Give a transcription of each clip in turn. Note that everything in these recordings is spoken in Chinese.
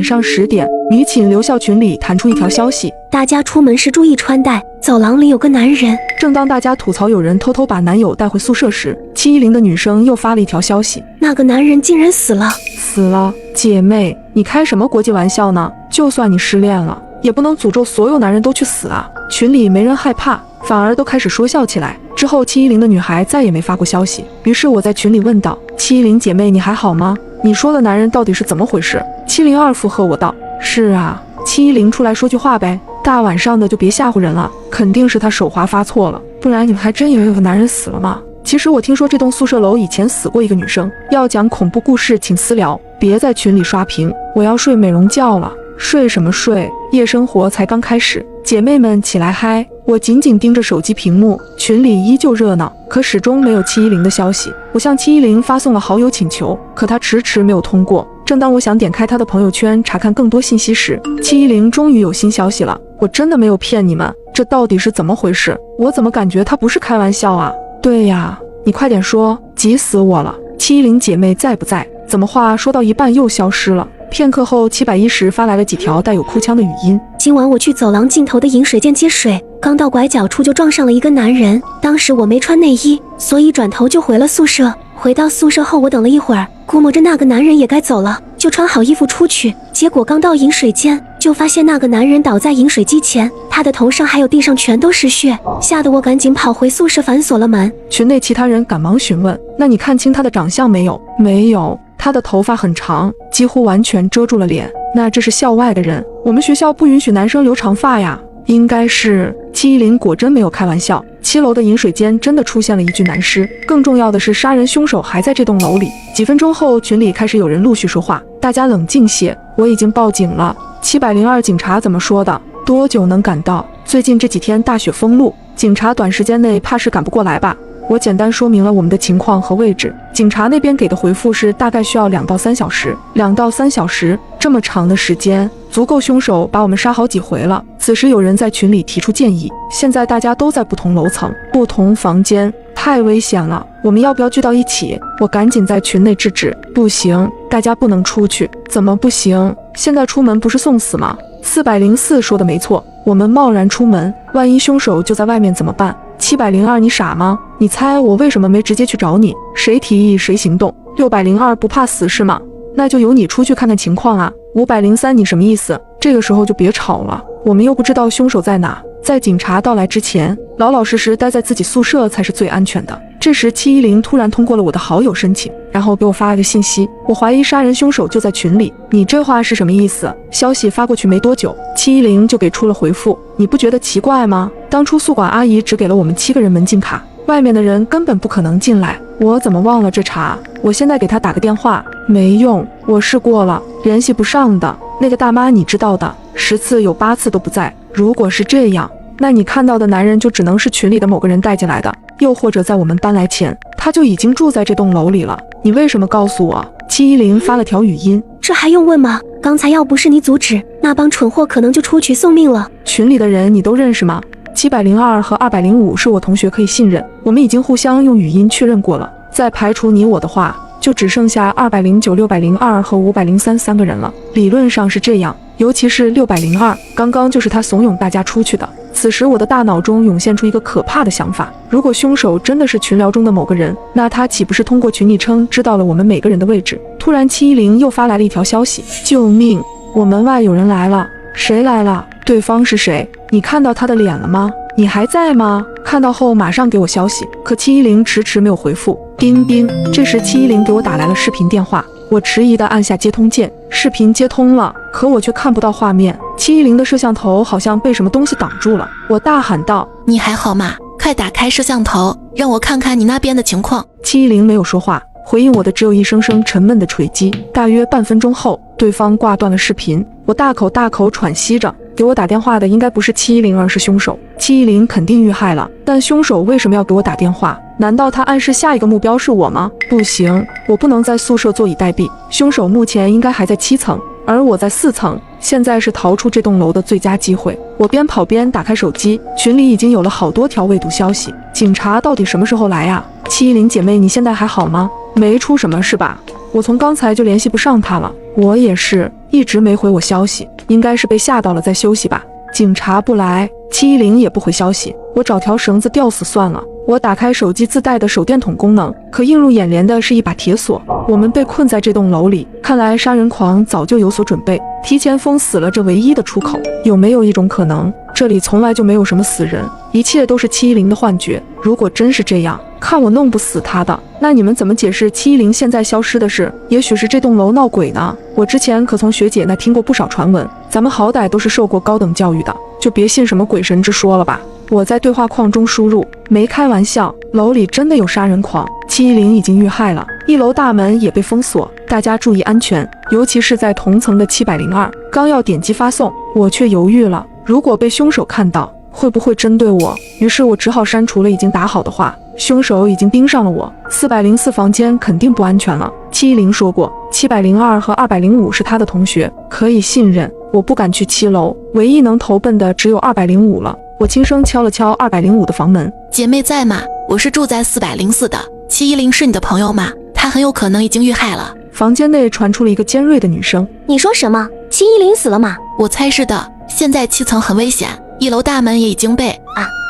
晚上10点，女寝留校群里弹出一条消息：大家出门时注意穿戴，走廊里有个男人。正当大家吐槽有人偷偷把男友带回宿舍时，710的女生又发了一条消息：那个男人竟然死了！死了！姐妹，你开什么国际玩笑呢？就算你失恋了，也不能诅咒所有男人都去死啊！群里没人害怕，反而都开始说笑起来。之后710的女孩再也没发过消息，于是我在群里问道：710姐妹，你还好吗？你说的男人到底是怎么回事？702附和我道：是啊，710出来说句话呗，大晚上的就别吓唬人了，肯定是他手滑发错了，不然你们还真以为有个男人死了吗？其实我听说这栋宿舍楼以前死过一个女生，要讲恐怖故事请私聊，别在群里刷屏，我要睡美容觉了。睡什么睡？夜生活才刚开始，姐妹们起来嗨！我紧紧盯着手机屏幕，群里依旧热闹，可始终没有710的消息。我向710发送了好友请求，可他迟迟没有通过。正当我想点开他的朋友圈查看更多信息时，710终于有新消息了。我真的没有骗你们，这到底是怎么回事？我怎么感觉他不是开玩笑啊？对呀，你快点说，急死我了！710姐妹在不在？怎么话说到一半又消失了？片刻后，710发来了几条带有哭腔的语音。今晚我去走廊尽头的饮水间接水，刚到拐角处就撞上了一个男人。当时我没穿内衣，所以转头就回了宿舍。回到宿舍后，我等了一会儿，估摸着那个男人也该走了，就穿好衣服出去。结果刚到饮水间，就发现那个男人倒在饮水机前，他的头上还有地上全都是血，吓得我赶紧跑回宿舍反锁了门。群内其他人赶忙询问：那你看清他的长相没有？没有。他的头发很长，几乎完全遮住了脸。那这是校外的人，我们学校不允许男生留长发呀。应该是710果真没有开玩笑，7楼的饮水间真的出现了一具男尸。更重要的是，杀人凶手还在这栋楼里。几分钟后，群里开始有人陆续说话，大家冷静些，我已经报警了。702警察怎么说的？多久能赶到？最近这几天大雪封路，警察短时间内怕是赶不过来吧。我简单说明了我们的情况和位置，警察那边给的回复是大概需要2到3小时。2到3小时，这么长的时间，足够凶手把我们杀好几回了。此时有人在群里提出建议，现在大家都在不同楼层、不同房间，太危险了，我们要不要聚到一起？我赶紧在群内制止，不行，大家不能出去。怎么不行？现在出门不是送死吗？404说的没错，我们贸然出门，万一凶手就在外面怎么办？702，你傻吗？你猜我为什么没直接去找你？谁提议谁行动？602不怕死是吗？那就由你出去看看情况啊。503，你什么意思？这个时候就别吵了，我们又不知道凶手在哪，在警察到来之前，老老实实待在自己宿舍才是最安全的。这时710突然通过了我的好友申请，然后给我发了个信息，我怀疑杀人凶手就在群里。你这话是什么意思？消息发过去没多久，710就给出了回复。你不觉得奇怪吗？当初宿管阿姨只给了我们7个人门禁卡，外面的人根本不可能进来，我怎么忘了这茬？我现在给他打个电话，没用，我试过了，联系不上的。那个大妈你知道的，10次有8次都不在。如果是这样，那你看到的男人就只能是群里的某个人带进来的，又或者在我们搬来前，他就已经住在这栋楼里了。你为什么告诉我？710发了条语音。这还用问吗？刚才要不是你阻止，那帮蠢货可能就出去送命了。群里的人你都认识吗？702和205是我同学，可以信任，我们已经互相用语音确认过了。再排除你我的话，就只剩下209、602和503 3个人了。理论上是这样，尤其是602，刚刚就是他怂恿大家出去的。此时我的大脑中涌现出一个可怕的想法，如果凶手真的是群聊中的某个人，那他岂不是通过群昵称知道了我们每个人的位置？突然710又发来了一条消息，救命，我门外有人来了。谁来了？对方是谁？你看到他的脸了吗？你还在吗？看到后马上给我消息。可710迟迟没有回复。叮叮，这时710给我打来了视频电话，我迟疑地按下接通键，视频接通了，可我却看不到画面。710的摄像头好像被什么东西挡住了，我大喊道：你还好吗？快打开摄像头，让我看看你那边的情况。710没有说话，回应我的只有一声声沉闷的锤击。大约半分钟后，对方挂断了视频，我大口大口喘息着。给我打电话的应该不是710，而是凶手。710肯定遇害了，但凶手为什么要给我打电话？难道他暗示下一个目标是我吗？不行，我不能在宿舍坐以待毙。凶手目前应该还在7层，而我在4层，现在是逃出这栋楼的最佳机会。我边跑边打开手机，群里已经有了好多条未读消息。警察到底什么时候来呀？710姐妹，你现在还好吗？没出什么事吧？我从刚才就联系不上他了。我也是。一直没回我消息，应该是被吓到了在休息吧。警察不来，710也不回消息，我找条绳子吊死算了。我打开手机自带的手电筒功能，可映入眼帘的是一把铁锁。我们被困在这栋楼里，看来杀人狂早就有所准备，提前封死了这唯一的出口。有没有一种可能，这里从来就没有什么死人，一切都是710的幻觉？如果真是这样，看我弄不死他的，那你们怎么解释710现在消失的事？也许是这栋楼闹鬼呢。我之前可从学姐那听过不少传闻，咱们好歹都是受过高等教育的，就别信什么鬼神之说了吧。我在对话框中输入，没开玩笑，楼里真的有杀人狂，710已经遇害了，1楼大门也被封锁，大家注意安全，尤其是在同层的702。刚要点击发送，我却犹豫了，如果被凶手看到，会不会针对我？于是我只好删除了已经打好的话，凶手已经盯上了我。404房间肯定不安全了，710说过702和205是他的同学，可以信任。我不敢去7楼，唯一能投奔的只有205了。我轻声敲了敲205的房门，姐妹在吗？我是住在404的，710是你的朋友吗？他很有可能已经遇害了。房间内传出了一个尖锐的女声，你说什么？710死了吗？我猜是的，现在7层很危险，1楼大门也已经被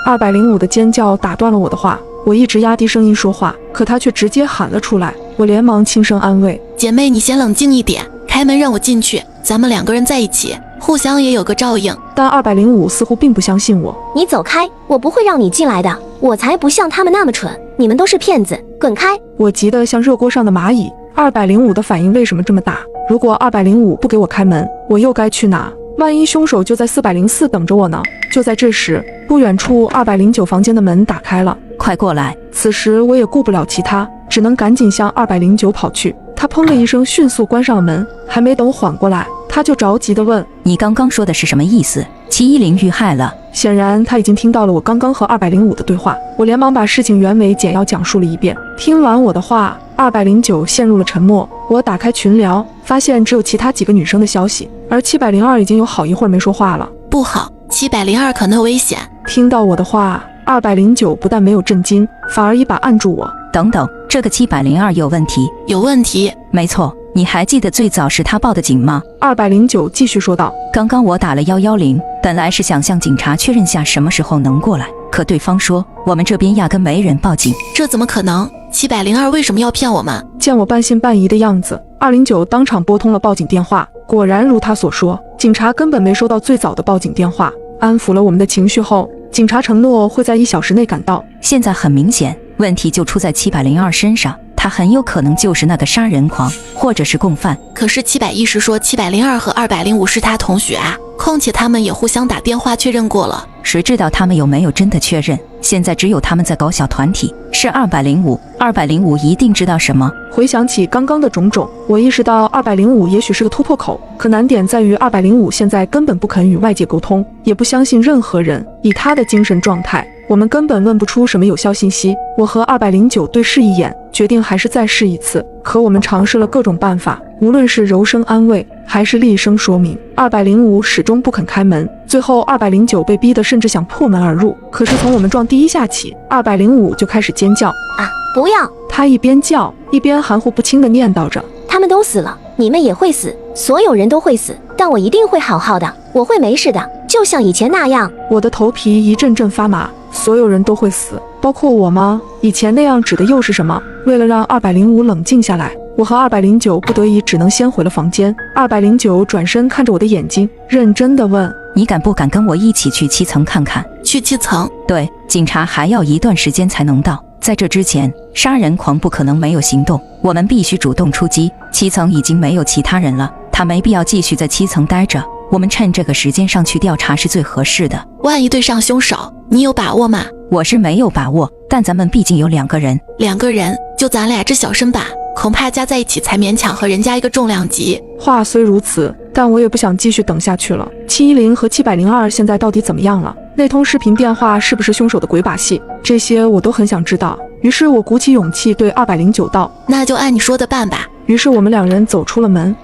205的尖叫打断了我的话。我一直压低声音说话，可他却直接喊了出来。我连忙轻声安慰，姐妹你先冷静一点，开门让我进去，咱们2个人在一起，互相也有个照应。但205似乎并不相信我，你走开，我不会让你进来的，我才不像他们那么蠢，你们都是骗子，滚开！我急得像热锅上的蚂蚁。205的反应为什么这么大？如果205不给我开门，我又该去哪？万一凶手就在404等着我呢？就在这时，不远处209房间的门打开了，快过来！此时我也顾不了其他，只能赶紧向209跑去。他砰的一声迅速关上了门，还没等我缓过来，他就着急地问，你刚刚说的是什么意思？710遇害了。显然他已经听到了我刚刚和205的对话，我连忙把事情原委简要讲述了一遍。听完我的话，209陷入了沉默。我打开群聊，发现只有其他几个女生的消息，而702已经有好一会儿没说话了。不好，702可能危险。听到我的话，209不但没有震惊，反而一把按住我。等等，这个702有问题。有问题？没错，你还记得最早是他报的警吗？209继续说道，刚刚我打了110，本来是想向警察确认下什么时候能过来，可对方说我们这边压根没人报警。这怎么可能？702为什么要骗我们？见我半信半疑的样子，209当场拨通了报警电话。果然如他所说，警察根本没收到最早的报警电话。安抚了我们的情绪后，警察承诺会在1小时内赶到。现在很明显，问题就出在702身上，他很有可能就是那个杀人狂，或者是共犯。可是710说702和205是他同学啊，况且他们也互相打电话确认过了。谁知道他们有没有真的确认？现在只有他们在搞小团体，是205一定知道什么。回想起刚刚的种种，我意识到205也许是个突破口，可难点在于205现在根本不肯与外界沟通，也不相信任何人。以他的精神状态，我们根本问不出什么有效信息。我和209对视一眼，决定还是再试一次。可我们尝试了各种办法，无论是柔声安慰，还是厉声说明，205始终不肯开门。最后209被逼得甚至想破门而入。可是从我们撞第一下起，205就开始尖叫啊！不要！他一边叫一边含糊不清地念叨着：他们都死了，你们也会死，所有人都会死，但我一定会好好的，我会没事的，就像以前那样。我的头皮一阵阵发麻。所有人都会死，包括我吗？以前那样指的又是什么？为了让205冷静下来，我和209不得已只能先回了房间。209转身看着我的眼睛，认真地问：你敢不敢跟我一起去7层看看？去7层？对，警察还要一段时间才能到，在这之前，杀人狂不可能没有行动，我们必须主动出击。7层已经没有其他人了，他没必要继续在7层待着，我们趁这个时间上去调查是最合适的。万一对上凶手，你有把握吗？我是没有把握，但咱们毕竟有2个人。2个人，就咱俩这小身板，恐怕加在一起才勉强和人家一个重量级。话虽如此，但我也不想继续等下去了。710和702现在到底怎么样了？那通视频电话是不是凶手的鬼把戏？这些我都很想知道。于是我鼓起勇气对209道：那就按你说的办吧。于是我们2人走出了门，